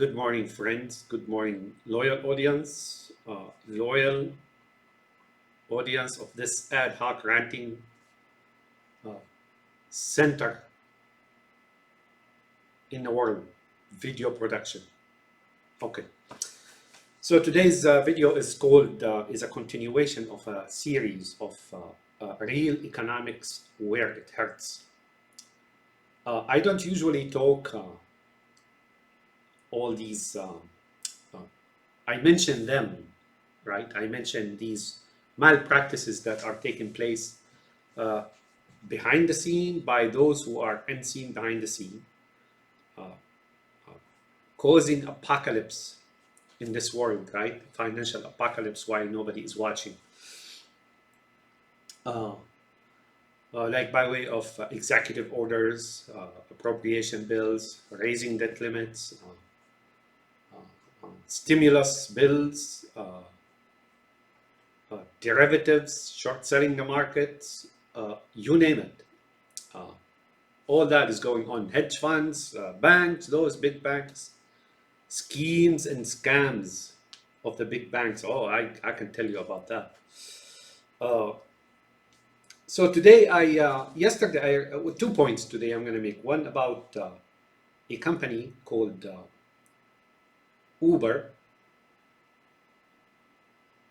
Good morning, friends. Good morning, loyal audience of this ad hoc ranting uh, center in the world, video production. Okay, so today's video is a continuation of a series of real economics where it hurts. I don't usually talk all these. Uh, I mention them, right? I mention these malpractices that are taking place uh, behind the scene by those who are unseen behind the scene, uh, uh, causing apocalypse in this world, right? Financial apocalypse while nobody is watching. Uh, like by way of executive orders, appropriation bills, raising debt limits, stimulus bills, derivatives, short selling the markets, you name it. Uh, all that is going on. Hedge funds, banks, those big banks, schemes and scams of the big banks. Oh, I can tell you about that. Uh, so today, yesterday, 2 points today I'm going to make. One about a company called Uber,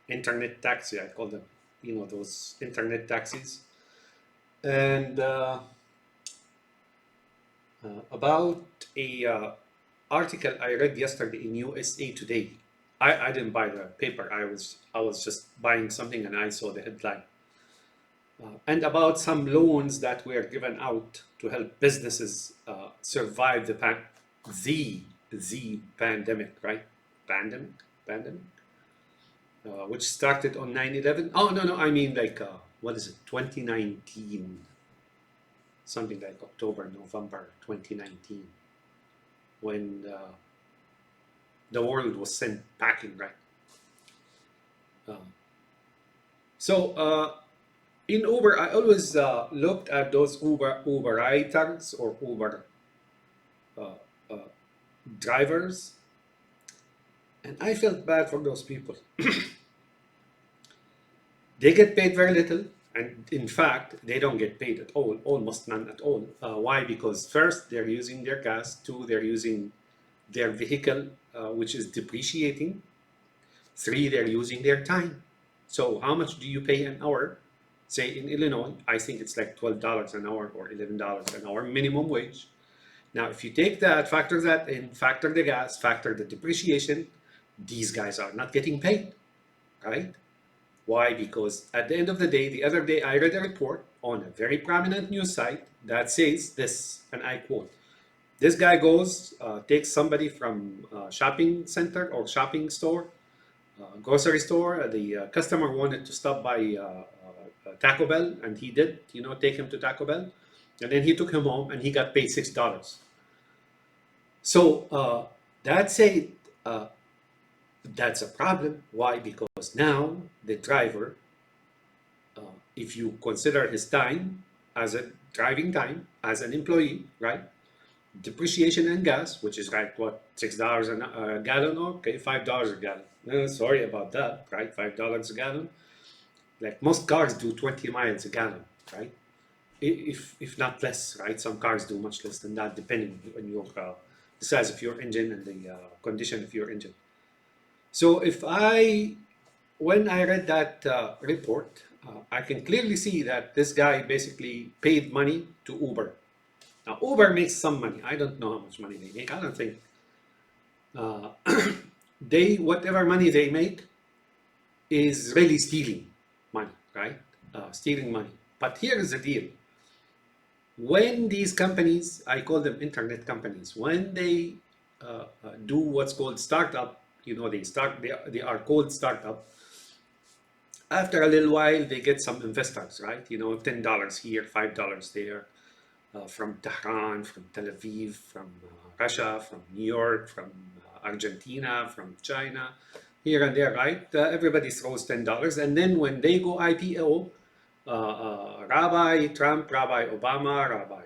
internet taxi, I call them, those internet taxis. And about a article I read yesterday in USA Today. I didn't buy the paper. I was just buying something and I saw the headline. And about some loans that were given out to help businesses survive the pandemic, right? Pandemic, which started on 9/11. Oh no, I mean like what is it? 2019, something like October, November 2019, when the world was sent packing, right? Um, so in Uber, I always looked at those Uber riders or Uber uh, uh, drivers, and I felt bad for those people. They get paid very little, and in fact, they don't get paid at all, almost none at all. Why? Because first, they're using their gas. Two, they're using their vehicle, which is depreciating. Three, they're using their time. So how much do you pay an hour? Say in Illinois, I think it's like $12 an hour or $11 an hour minimum wage. Now, if you take that, factor that in, factor the gas, factor the depreciation, these guys are not getting paid, right? Why? Because at the end of the day, the other day I read a report on a very prominent news site that says this, and I quote, this guy goes, takes somebody from a shopping center or shopping store, grocery store. The customer wanted to stop by Taco Bell, and he did, take him to Taco Bell. And then he took him home, and he got paid $6. So that's uh, that's a problem. Why? Because now the driver, if you consider his time as a driving time as an employee, right? Depreciation and gas, which is like what, $6 a gallon, okay, $5 a gallon. Sorry about that, right? $5 a gallon. Like most cars do 20 miles a gallon, right? If not less, right? Some cars do much less than that, depending on your the size of your engine and the condition of your engine. So when I read that report, I can clearly see that this guy basically paid money to Uber. Now, Uber makes some money. I don't know how much money they make. I don't think uh, whatever money they make is really stealing money, right? Stealing money. But here is the deal. When these companies, I call them internet companies, when they do what's called startup, they are called startup. After a little while, they get some investors, right? $10 here, $5 there, from Tehran, from Tel Aviv, from Russia, from New York, from Argentina, from China, here and there, right? Everybody throws $10. And then when they go IPO, Rabbi Trump, Rabbi Obama, Rabbi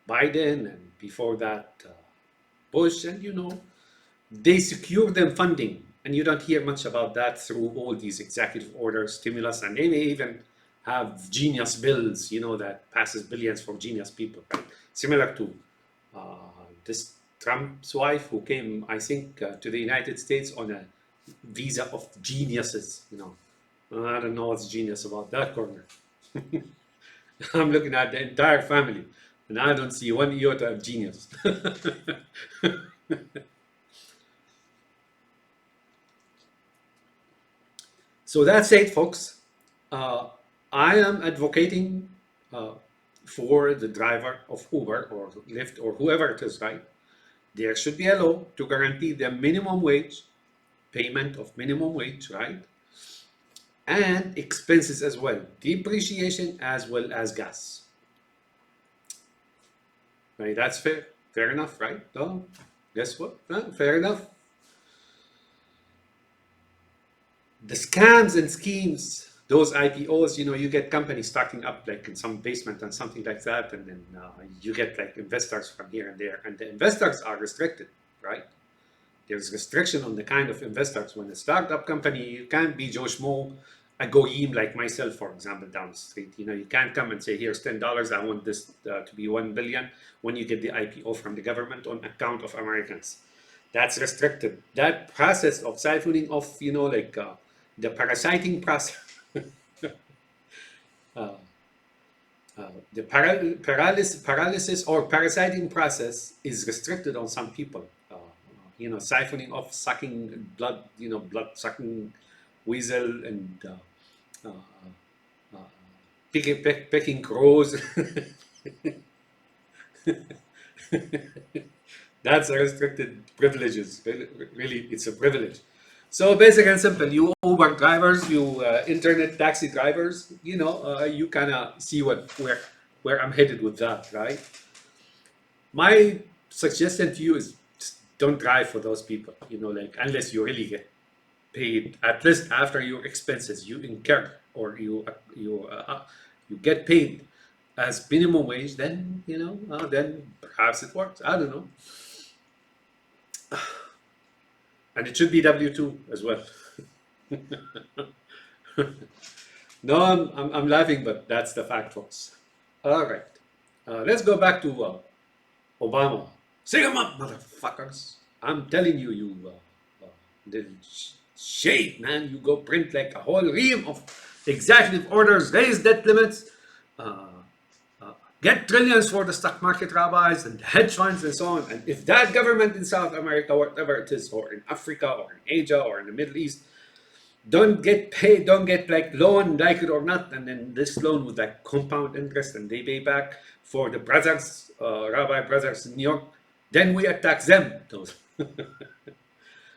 Biden, and before that Bush, and they secure them funding, and you don't hear much about that through all these executive orders, stimulus, and they may even have genius bills, that passes billions for genius people, right? Similar to uh, this Trump's wife who came, I think, to the United States on a visa of geniuses. I don't know what's genius about that corner. I'm looking at the entire family, and I don't see one iota of genius. So that's it, folks. Uh, I am advocating uh, for the driver of Uber or Lyft or whoever it is, right? There should be a law to guarantee the minimum wage, payment of minimum wage, right? And expenses as well, depreciation as well as gas. Right? That's fair. Fair enough, right? No? Guess what? Fair enough. The scams and schemes, those IPOs, you get companies starting up like in some basement and something like that, and then you get like investors from here and there, and the investors are restricted, right? There's restriction on the kind of investors. When a startup company, you can't be Joe Schmo, a goyim like myself, for example, down the street. You can't come and say, here's $10, I want this to be 1 billion when you get the IPO from the government on account of Americans. That's restricted. That process of siphoning off, the parasiting process, uh, the paralysis or parasiting process is restricted on some people. Siphoning off, sucking blood, blood sucking weasel, and uh, picking crows. That's a restricted privileges. Really, it's a privilege. So basic and simple, you Uber drivers, you internet taxi drivers, you kind of see where I'm headed with that, right? My suggestion to you is just don't drive for those people, like unless you really get paid, at least after your expenses you incur or you get paid as minimum wage, then then perhaps it works. I don't know, and it should be W-2 as well. No, I'm laughing, but that's the fact, folks. All right, let's go back to Obama. Sing 'em up, motherfuckers! I'm telling you, you little shade, man. You go print like a whole ream of executive orders, raise debt limits, uh, get trillions for the stock market rabbis and hedge funds and so on. And if that government in South America, whatever it is, or in Africa or in Asia or in the Middle East, don't get paid, don't get like loan, like it or not, and then this loan with like compound interest, and they pay back for the brothers, rabbi brothers in New York, then we attack them. Those.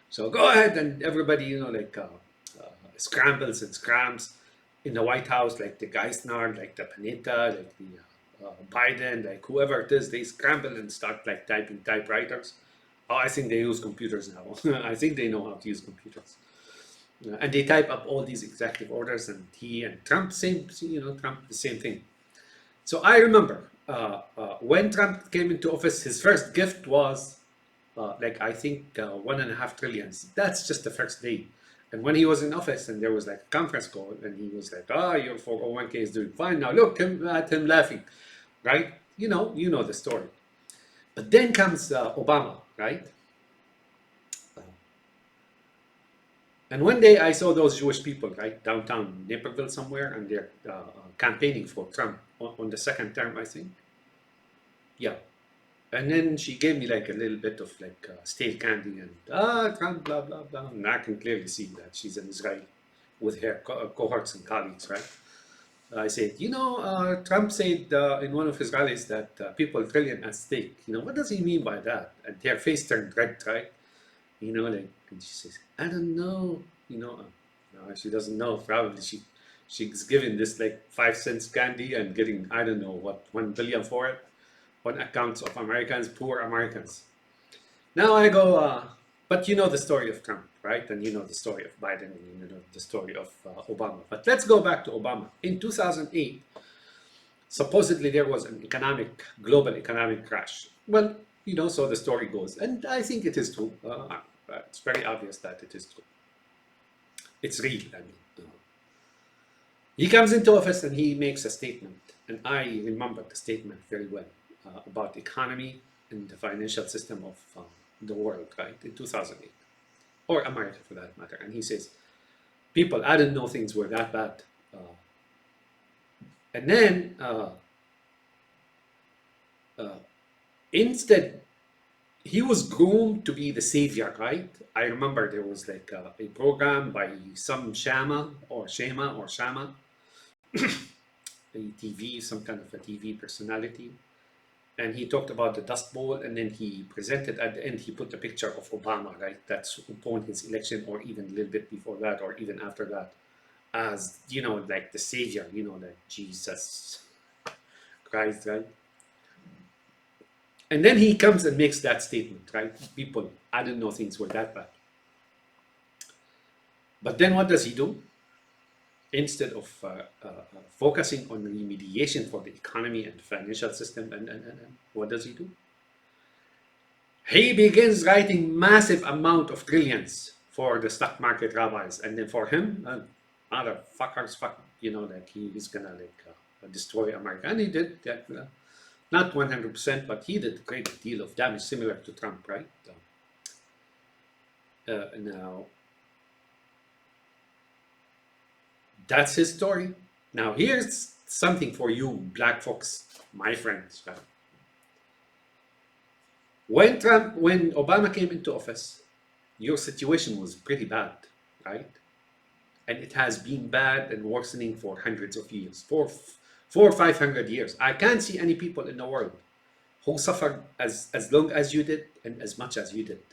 So go ahead and everybody, scrambles and scrams in the White House, like the Geithner, like the Panetta, like the Biden, like whoever it is, they scramble and start like typing typewriters. Oh, I think they use computers now. I think they know how to use computers. And they type up all these executive orders, and he and Trump, Trump, the same thing. So I remember when Trump came into office, his first gift was I think 1.5 trillion. That's just the first day. And when he was in office, and there was like a conference call, and he was like, your 401k is doing fine now. Look at him laughing, right? You know the story. But then comes Obama, right? And one day I saw those Jewish people, right, downtown Naperville somewhere, and they're campaigning for Trump on the second term, I think. Yeah. And then she gave me like a little bit of like stale candy and Trump, blah, blah, blah. And I can clearly see that she's an Israeli with her cohorts and colleagues, right? I said, Trump said in one of his rallies that people trillion at stake. What does he mean by that? And her face turned red, right? And she says, I don't know. No, she doesn't know. Probably she's given this like 5 cents candy and getting, I don't know what, 1 billion for it on accounts of Americans, poor Americans. Now I go, but you know the story of Trump, right? And you know the story of Biden, and you know the story of Obama. But let's go back to Obama. In 2008, supposedly there was an global economic crash. Well, so the story goes, and I think it is true. It's very obvious that it is true. It's real. I mean, he comes into office and he makes a statement, and I remember the statement very well about economy and the financial system of the world, right, in 2008, or America for that matter. And he says, "People, I didn't know things were that bad." And then instead, he was groomed to be the savior, right? I remember there was like a program by some Shama, a TV, some kind of a TV personality, and he talked about the Dust Bowl, and then he presented at the end. He put a picture of Obama, right? That's upon his election, or even a little bit before that, or even after that, as like the savior, like Jesus Christ, right? And then he comes and makes that statement, right? People, I didn't know things were that bad. But then what does he do? Instead of focusing on remediation for the economy and financial system, and what does he do? He begins writing massive amount of trillions for the stock market rabbis, and then for him, motherfuckers, like he is gonna destroy America, and he did that. Not 100%, but he did a great deal of damage, similar to Trump, right? Now, that's his story. Now, here's something for you, black folks, my friends. Right? When Obama came into office, your situation was pretty bad, right? And it has been bad and worsening for hundreds of years, for 500 years. I can't see any people in the world who suffered as long as you did and as much as you did.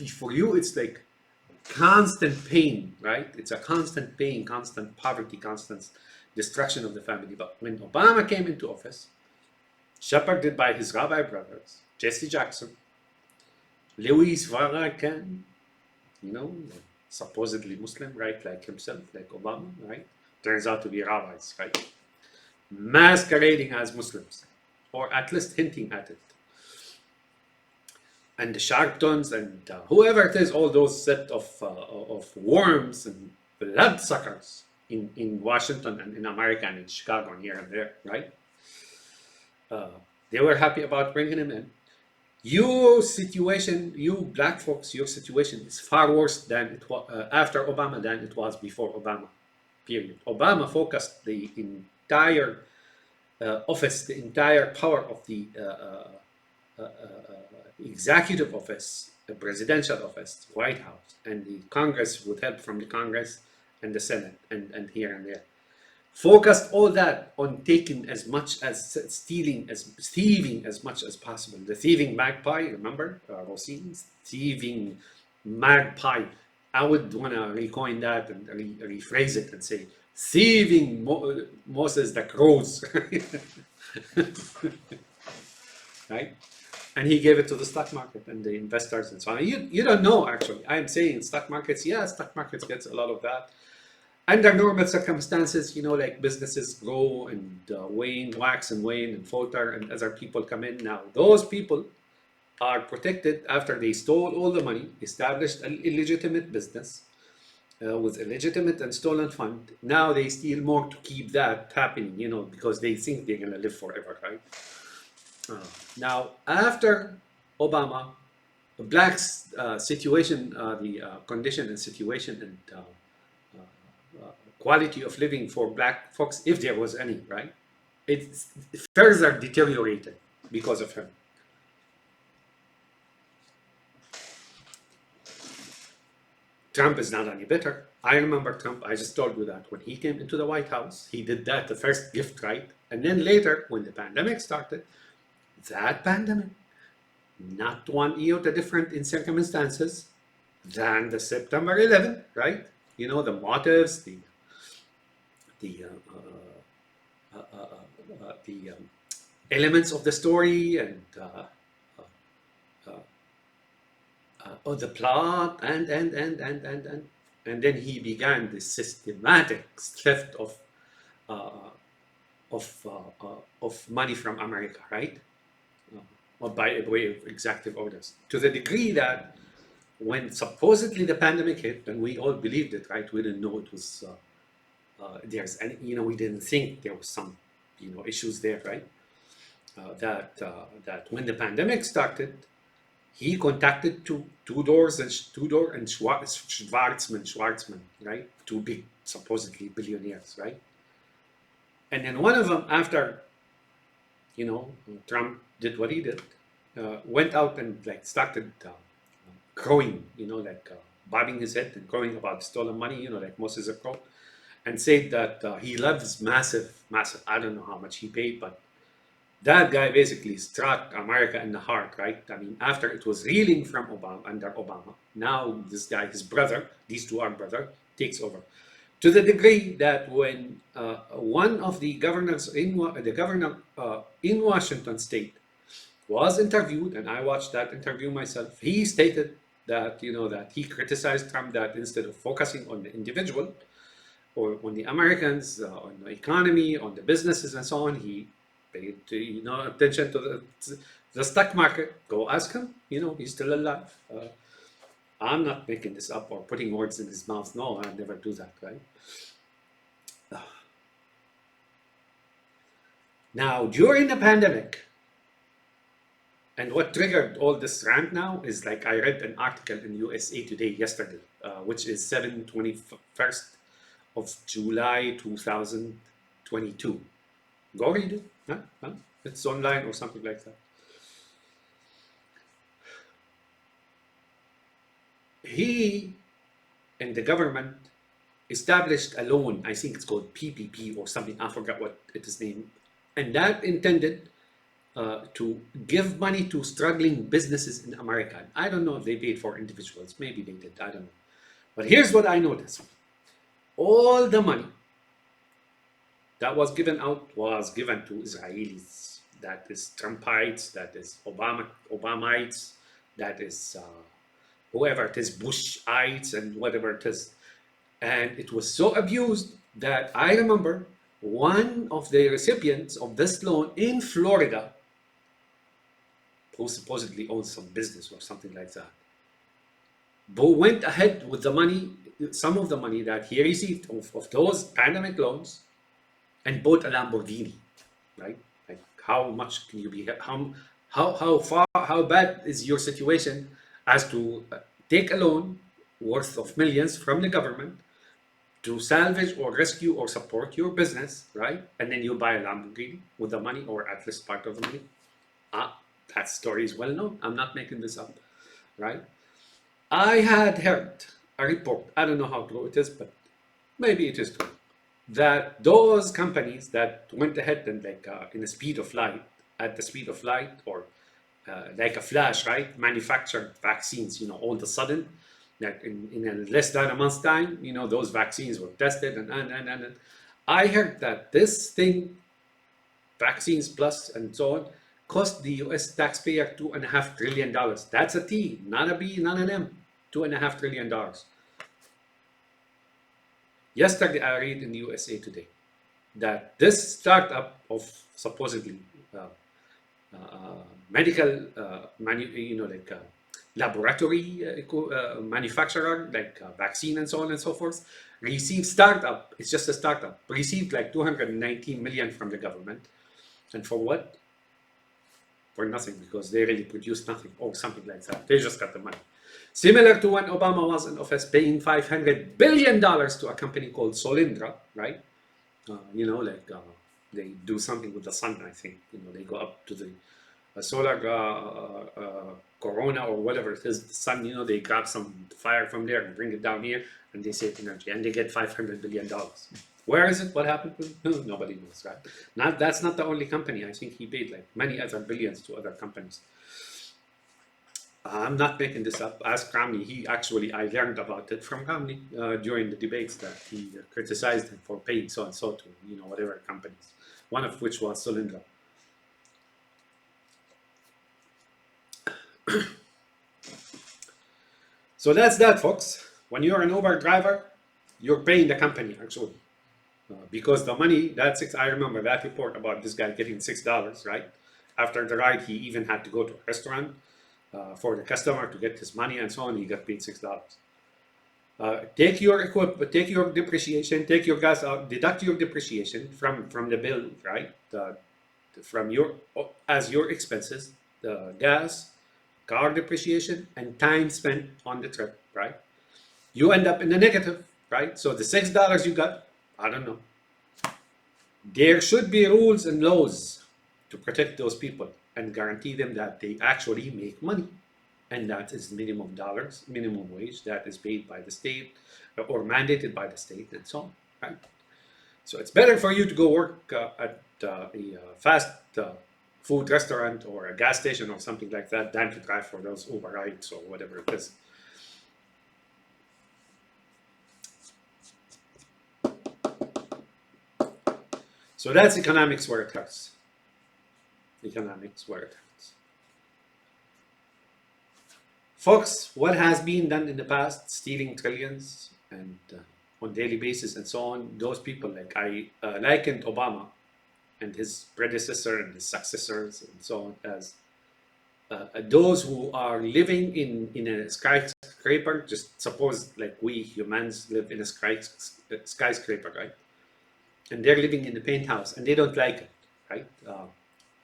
For you, it's like constant pain, right? It's a constant pain, constant poverty, constant destruction of the family. But when Obama came into office, shepherded by his rabbi brothers, Jesse Jackson, Louis Farrakhan, supposedly Muslim, right? Like himself, like Obama, right? Turns out to be rabbis, right? Masquerading as Muslims, or at least hinting at it. And the Sharptons and whoever it is, all those set of worms and bloodsuckers in Washington and in America and in Chicago and here and there, right? They were happy about bringing him in. Your situation, you black folks, your situation is far worse than it was after Obama than it was before Obama. Period. Obama focused the entire office, the entire power of the executive office, the presidential office, White House, and the Congress, with help from the Congress and the Senate and here and there. Focused all that on taking as much as thieving as much as possible. The thieving magpie, remember? Rossi's thieving magpie. I would want to recoin that and rephrase it and say, thieving Moses the crows. Right? And he gave it to the stock market and the investors and so on. You don't know, actually. I'm saying stock markets, yeah, stock markets gets a lot of that. Under normal circumstances, like businesses grow and wax and wane and falter, and other people come in. Now, those people are protected after they stole all the money, established an illegitimate business with illegitimate and stolen fund. Now they steal more to keep that happening, because they think they're going to live forever, right? Now, after Obama, the blacks' situation, the condition and situation and quality of living for black folks, if there was any, right? It's further deteriorated because of him. Trump is not any better. I remember Trump, I just told you that when he came into the White House, he did that, the first gift, right? And then later, when the pandemic started, that pandemic, not one iota different in circumstances than the September 11th, right? The motives, the elements of the story and the plot and then he began this systematic theft of of money from America, right? Or by way of executive orders, to the degree that when supposedly the pandemic hit, and we all believed it, right? We didn't know it was there's any, we didn't think there was some, issues there, right? That when the pandemic started, he contacted Tudor and Schwarzman, right? Two big supposedly billionaires, right? And then one of them, after Trump did what he did, went out and like started crowing, bobbing his head and crowing about stolen money, like Moses a crow, and said that he loves massive, massive. I don't know how much he paid, but that guy basically struck America in the heart, right? I mean, after it was reeling from Obama, under Obama, now this guy, his brother, these two are brother, takes over. To the degree that when one of the governors the governor in Washington State was interviewed, and I watched that interview myself, he stated that that he criticized Trump, that instead of focusing on the individual or on the Americans, on the economy, on the businesses, and so on, he paid attention to the stock market. Go ask him. He's still alive. I'm not making this up or putting words in his mouth. No, I never do that, right? Now, during the pandemic, and what triggered all this rant now is, like, I read an article in USA Today yesterday, which is 21st of July 2022. Go read it. Huh? It's online or something like that. He and the government established a loan, I think it's called PPP or something, I forgot what it is named, and that intended to give money to struggling businesses in America. I don't know if they paid for individuals, maybe they did, I don't know. But here's what I noticed. All the money that was given out was given to Israelis. That is Trumpites, that is Obamites, that is whoever it is, Bushites, and whatever it is. And it was so abused that I remember one of the recipients of this loan in Florida, who supposedly owns some business or something like that, but went ahead with the money, some of the money that he received of those pandemic loans, and bought a Lamborghini, right? Like, how much can you be? How bad is your situation as to take a loan worth of millions from the government to salvage or rescue or support your business, right? And then you buy a Lamborghini with the money, or at least part of the money. That story is well known. I'm not making this up, right? I had heard a report, I don't know how true it is, but maybe it is true, that those companies that went ahead and in the speed of light, at the speed of light, or like a flash, right, manufactured vaccines, all of a sudden, like in less than a month's time, those vaccines were tested, and I heard that this thing, vaccines plus and so on, cost the US taxpayer $2.5 trillion. That's a T, not a B, not an M. $2.5 trillion. Yesterday, I read in the USA Today that this startup of supposedly medical, laboratory manufacturer, vaccine and so on and so forth, received startup. It's just a startup. Received like 219 million from the government, and for what? For nothing, because they really produced nothing or something like that. They just got the money. Similar to when Obama was in office, paying $500 billion to a company called Solindra, right? They do something with the sun, I think. They go up to the solar corona or whatever it is, the sun, they grab some fire from there and bring it down here, and they save energy, and they get $500 billion. Where is it? What happened to it? Nobody knows, right? That's not the only company. I think he paid like many other billions to other companies. I'm not making this up. Ask Ramni. I learned about it from Ramni during the debates, that he criticized him for paying so and so to, whatever companies. One of which was Solyndra. So that's that, folks. When you're an Uber driver, you're paying the company, actually. because the money, I remember that report about this guy getting $6, right? After the ride, he even had to go to a restaurant for the customer to get his money and so on. He got paid $6. Take your depreciation, take your gas out, deduct your depreciation from the bill, right? From your as your expenses, the gas, car depreciation, and time spent on the trip, right? You end up in the negative, right? So the $6 you got, I don't know. There should be rules and laws to protect those people and guarantee them that they actually make money. And that is minimum dollars, minimum wage that is paid by the state or mandated by the state and so on, right? So it's better for you to go work at a fast food restaurant or a gas station or something like that than to drive for those Uber rides or whatever it is. So that's economics where it hurts. Economics where it hurts. Folks, what has been done in the past, stealing trillions and on daily basis and so on, those people, like I likened Obama and his predecessor and his successors and so on as those who are living in a skyscraper. Just suppose like we humans live in a skyscraper, right? And they're living in a penthouse and they don't like it, right?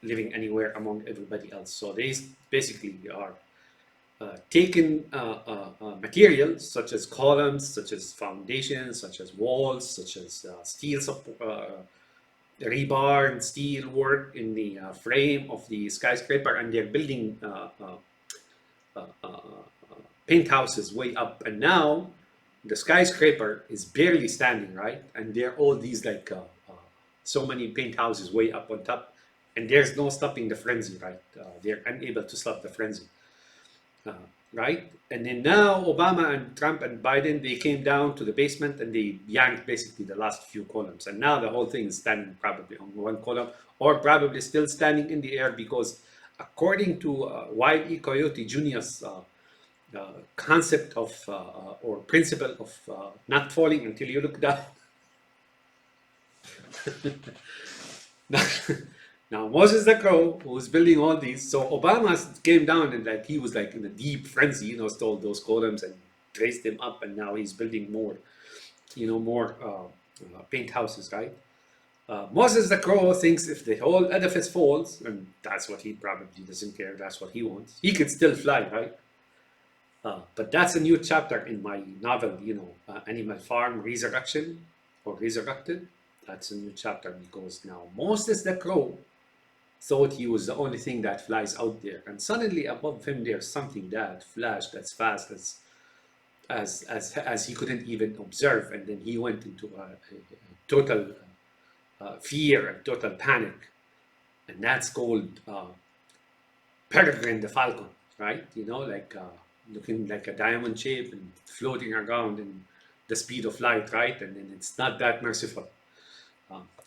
Living anywhere among everybody else. So they basically are taking materials such as columns, such as foundations, such as walls, such as steel rebar and steel work in the frame of the skyscraper, and they're building penthouses way up. And now the skyscraper is barely standing, right? And there are all these like so many penthouses way up on top, and there's no stopping the frenzy, right? They're unable to stop the frenzy. Right? And then now Obama and Trump and Biden, they came down to the basement and they yanked basically the last few columns. And now the whole thing is standing probably on one column or probably still standing in the air because according to Wile E. Coyote Jr.'s concept of or principle of not falling until you look down. Now Moses the Crow, who was building all these, so Obama came down and like he was like in a deep frenzy, stole those columns and raised them up, and now he's building more, more paint houses, right? Moses the Crow thinks if the whole edifice falls, and that's what he probably doesn't care, that's what he wants, he can still fly, right? But that's a new chapter in my novel, Animal Farm Resurrection or Resurrected. That's a new chapter because now Moses the Crow thought he was the only thing that flies out there, and suddenly above him there's something that flashed as fast as he couldn't even observe, and then he went into a total fear and total panic, and that's called Peregrine the Falcon, right? Like looking like a diamond shape and floating around in the speed of light, right? And then it's not that merciful.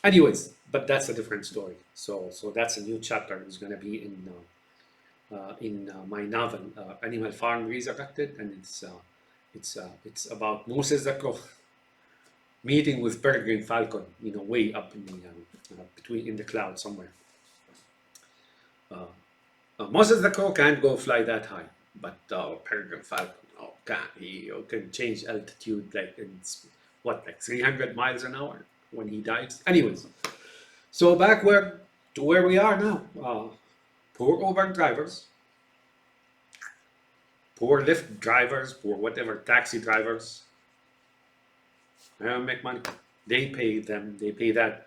Anyways, but that's a different story. So that's a new chapter. It's going to be in my novel, Animal Farm Resurrected, and it's about Moses the Crow meeting with Peregrine Falcon, way up in the in the cloud somewhere. Moses the Crow can't go fly that high, but Peregrine Falcon, he can change altitude like like 300 miles an hour when he dives. Anyways, so back to where we are now. Poor Uber drivers, poor Lyft drivers, poor whatever taxi drivers. They don't make money. They pay that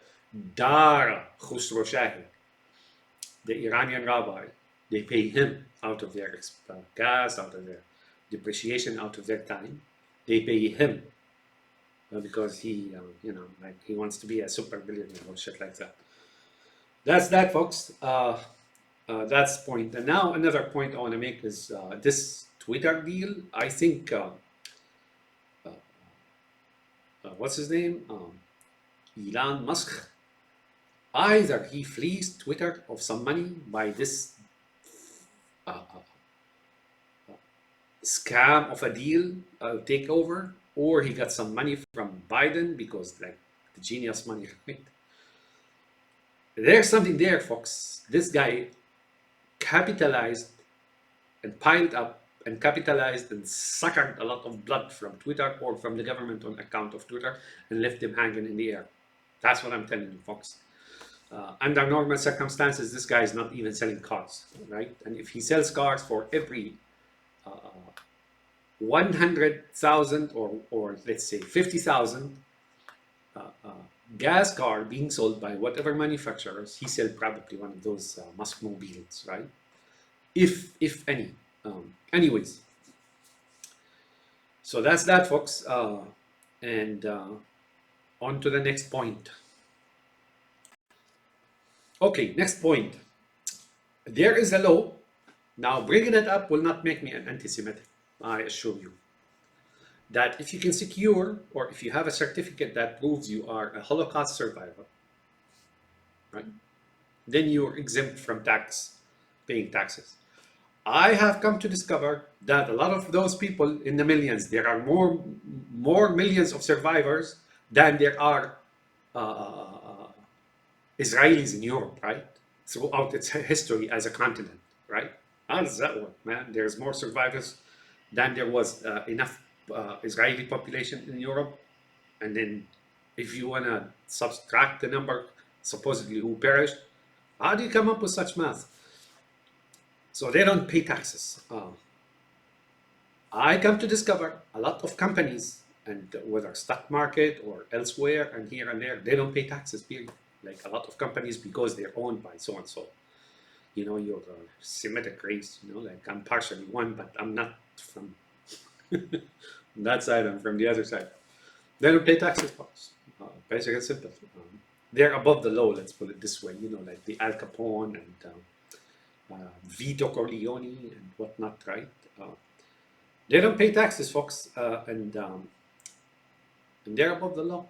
Dara Khosrow Shahi, the Iranian rabbi. They pay him out of their gas, out of their depreciation, out of their time. They pay him because he, like he wants to be a super billionaire or shit like that. That's that, folks. That's the point. And now another point I want to make is this Twitter deal. I think, what's his name? Elon Musk. Either he fleeced Twitter of some money by this scam of a deal takeover, or he got some money from Biden because like the genius money, right? There's something there, folks. This guy capitalized and piled up and capitalized and suckered a lot of blood from Twitter or from the government on account of Twitter and left them hanging in the air. That's what I'm telling you, folks. Under normal circumstances, this guy is not even selling cars, right? And if he sells cars for every 100,000 or let's say 50,000 gas car being sold by whatever manufacturers, he sells probably one of those Musk mobiles, right? If any. Anyways, so that's that, folks. And on to the next point. Okay, next point. There is a law. Now, bringing it up will not make me an anti-Semitic, I assure you. That if you can secure, or if you have a certificate that proves you are a Holocaust survivor, right, then you're exempt from paying taxes. I have come to discover that a lot of those people, in the millions, there are more millions of survivors than there are Israelis in Europe, right? Throughout its history as a continent, right? How does that work, man? There's more survivors than there was enough Israeli population in Europe. And then if you want to subtract the number supposedly who perished, how do you come up with such math? So they don't pay taxes. I come to discover a lot of companies, and whether stock market or elsewhere and here and there, they don't pay taxes, period. Like a lot of companies, because they're owned by so and so. You know, you're a Semitic race, you know, like I'm partially one, but I'm not from that side, I'm from the other side. They don't pay taxes, folks. Basic and simple. They're above the law, let's put it this way, you know, like the Al Capone and Vito Corleone and whatnot, right? They don't pay taxes, folks, and they're above the law.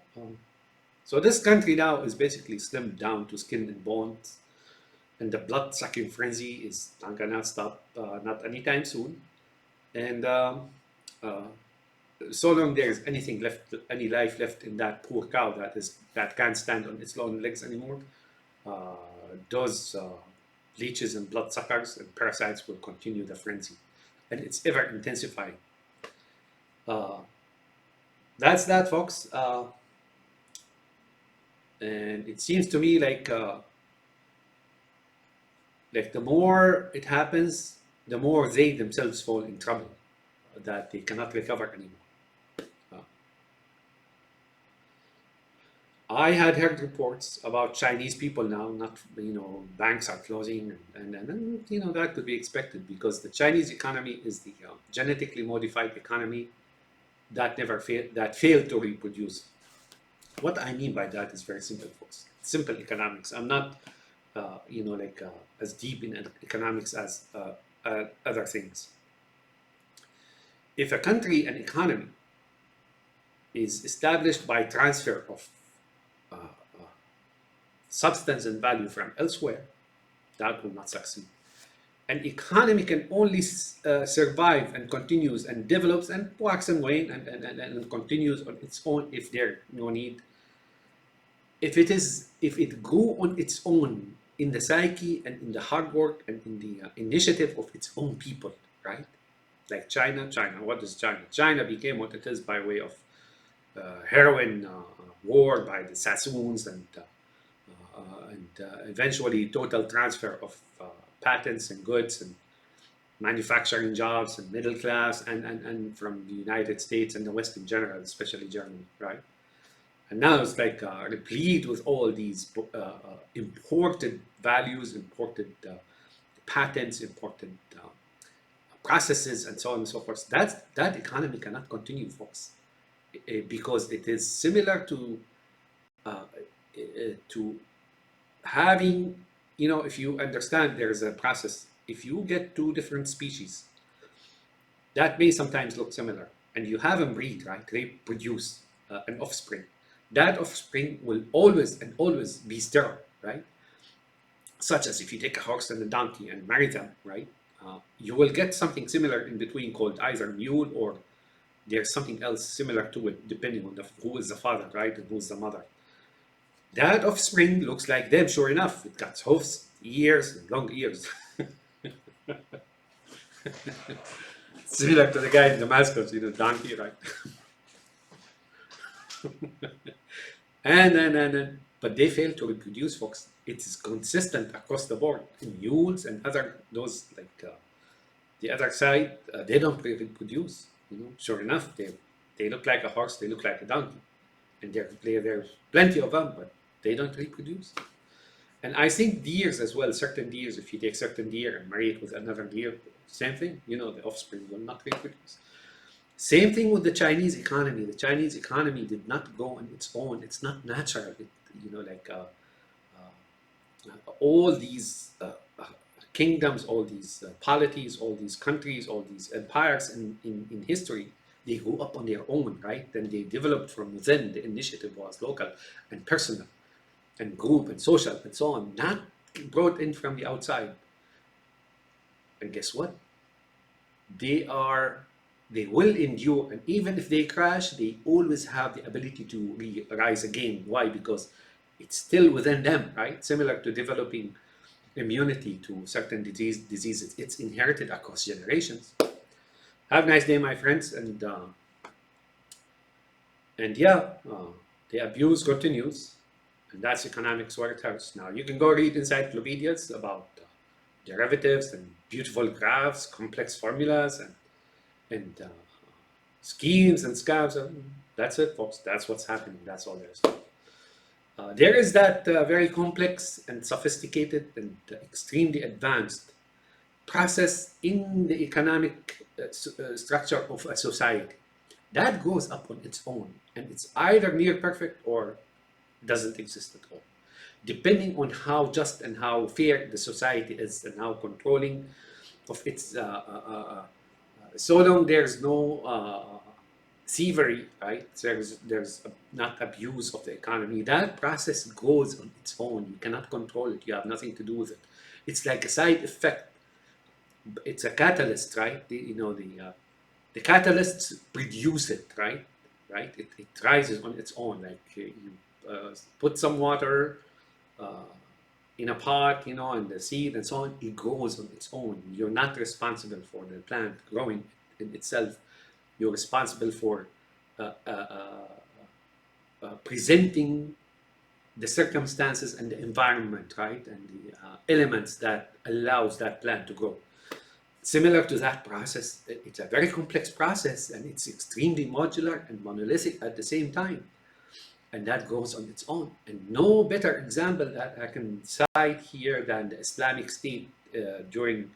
So this country now is basically slimmed down to skin and bones, and the blood-sucking frenzy is not gonna stop, not anytime soon. And so long there is anything left, any life left in that poor cow that can't stand on its own legs anymore, those leeches and bloodsuckers and parasites will continue the frenzy, and it's ever intensifying. That's that, folks. And it seems to me like the more it happens, the more they themselves fall in trouble that they cannot recover anymore. I had heard reports about Chinese people now, not, you know, banks are closing, and you know, that could be expected because the Chinese economy is the genetically modified economy that failed to reproduce. What I mean by that is very simple, folks. Simple economics. I'm not, you know, like as deep in economics as other things. If a country, an economy, is established by transfer of substance and value from elsewhere, that will not succeed. An economy can only survive and continues and develops and wax and wane and continues on its own if there's no need. If it grew on its own in the psyche and in the hard work and in the initiative of its own people, right? Like China, what is China? China became what it is by way of heroin war by the Sassoons and eventually total transfer of patents and goods and manufacturing jobs and middle class and from the United States and the West in general, especially Germany, right? And now it's like replete with all these imported values, imported patents, imported processes, and so on and so forth. That economy cannot continue, folks, because it is similar to having, you know, if you understand there's a process, if you get two different species that may sometimes look similar and you have them breed, right, they produce an offspring, that offspring will always and always be sterile, right? Such as if you take a horse and a donkey and marry them, right, you will get something similar in between called either mule or there's something else similar to it depending on who is the father, right, and who's the mother. That offspring looks like them, sure enough. It got hoofs, ears, long ears. Similar to the guy in the mascot, donkey, right? But they fail to reproduce, folks. It is consistent across the board. Mules and other those like the other side, they don't reproduce. Sure enough, they look like a horse, they look like a donkey, and there's plenty of them, but they don't reproduce. And I think deers as well. Certain deers, if you take certain deer and marry it with another deer, same thing. The offspring will not reproduce. Same thing with the Chinese economy. The Chinese economy did not go on its own. It's not natural. All these kingdoms, all these polities, all these countries, all these empires in history, they grew up on their own, right? Then they developed from within. The initiative was local and personal and group and social and so on, not brought in from the outside. And guess what? They will endure, and even if they crash, they always have the ability to rise again. Why? Because it's still within them, right? Similar to developing immunity to certain diseases. It's inherited across generations. Have a nice day, my friends, and yeah, the abuse continues, and that's economics where it hurts. Now you can go read encyclopedias about derivatives and beautiful graphs, complex formulas, and schemes and scams. That's it, folks. That's what's happening. That's all there is. There is that very complex and sophisticated and extremely advanced process in the economic structure of a society that goes up on its own, and it's either near perfect or doesn't exist at all, depending on how just and how fair the society is and how controlling of its so long there's no thievery, right? There's not abuse of the economy. That process goes on its own. You cannot control it. You have nothing to do with it. It's like a side effect. It's a catalyst, right? The catalysts produce it, right? Right? It rises on its own. Like you put some water in a pot, and the seed and so on. It grows on its own. You're not responsible for the plant growing in itself. You're responsible for presenting the circumstances and the environment, right, and the elements that allows that plant to grow. Similar to that process, it's a very complex process, and it's extremely modular and monolithic at the same time, and that goes on its own. And no better example that I can cite here than the Islamic State during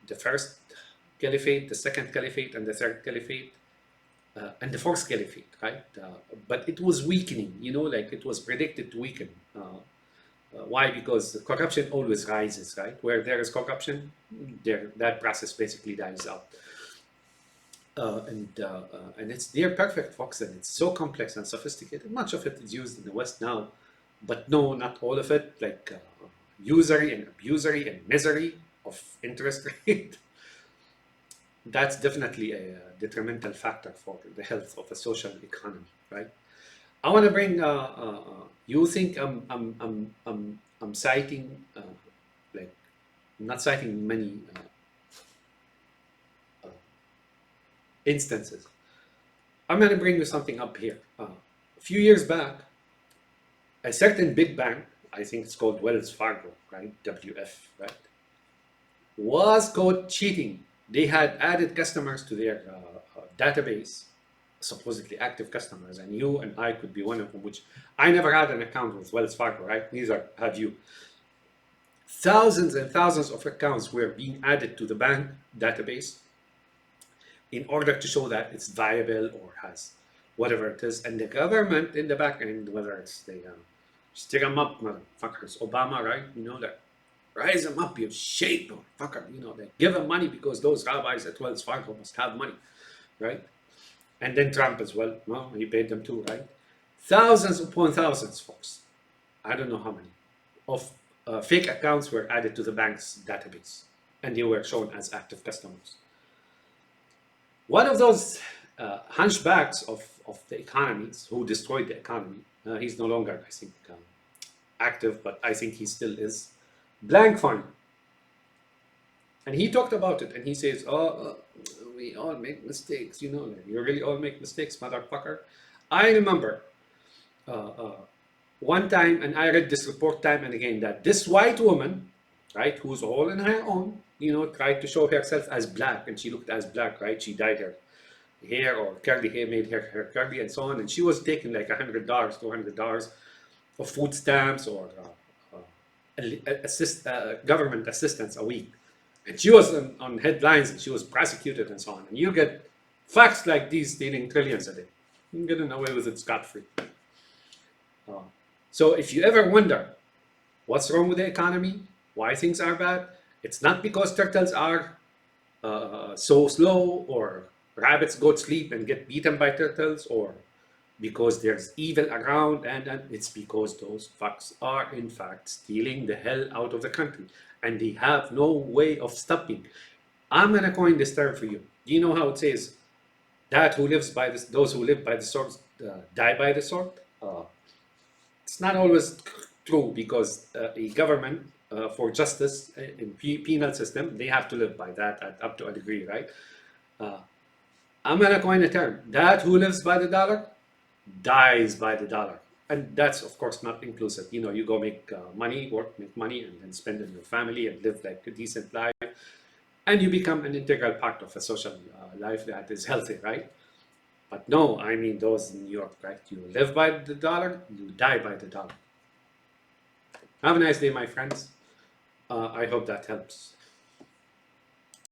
the first caliphate, the second caliphate, and the third caliphate, and the fourth caliphate, right? But it was weakening, like it was predicted to weaken. Why? Because corruption always rises, right? Where there is corruption, that process basically dies out. And it's near perfect, folks, and it's so complex and sophisticated. Much of it is used in the West now, but no, not all of it. Like usury and abusery and misery of interest rate. That's definitely a detrimental factor for the health of a social economy, right? I want to bring. You think I'm citing like I'm not citing many instances. I'm going to bring you something up here. A few years back, a certain big bank, I think it's called Wells Fargo, right? WF, right? Was caught cheating. They had added customers to their database, supposedly active customers, and you and I could be one of them, which I never had an account with Wells Fargo, right? Neither have you. Thousands and thousands of accounts were being added to the bank database in order to show that it's viable or has whatever it is. And the government in the back end, whether it's they stick them up, motherfuckers, Obama, right? That. Rise them up, you shake, motherfucker. They give them money because those rabbis at Wells Fargo must have money, right? And then Trump as well. Well, he paid them too, right? Thousands upon thousands, folks. I don't know how many of fake accounts were added to the bank's database, and they were shown as active customers. One of those hunchbacks of the economies who destroyed the economy He's no longer, I think, active, but I think he still is. Blank fund. And he talked about it, and he says, "Oh, we all make mistakes, you know. Like, you really all make mistakes, motherfucker." I remember one time, and I read this report time and again, that this white woman, right, who's all in her own, you know, tried to show herself as black, and she looked as black, right? She dyed her hair, or curly hair, made her hair curly, and so on, and she was taking like $100, $200 of food stamps or government assistance a week. And she was on headlines, and she was prosecuted and so on. And you get facts like these stealing trillions a day. You're getting away with it scot-free. So if you ever wonder what's wrong with the economy, why things are bad, it's not because turtles are so slow, or rabbits go to sleep and get beaten by turtles, or because there's evil around, and it's because those fucks are in fact stealing the hell out of the country, and they have no way of stopping. I'm gonna coin this term for you. Do you know how it says that who lives by this, those who live by the sword die by the sword? It's not always true, because a government for justice in penal system, they have to live by that up to a degree, right? I'm gonna coin a term: that who lives by the dollar dies by the dollar. And that's of course not inclusive. You know, you go make money, work, make money, and then spend it on your family and live like a decent life, and you become an integral part of a social life that is healthy, right? But no, I mean those in New York, right? You live by the dollar, you die by the dollar. Have a nice day, my friends. I hope that helps.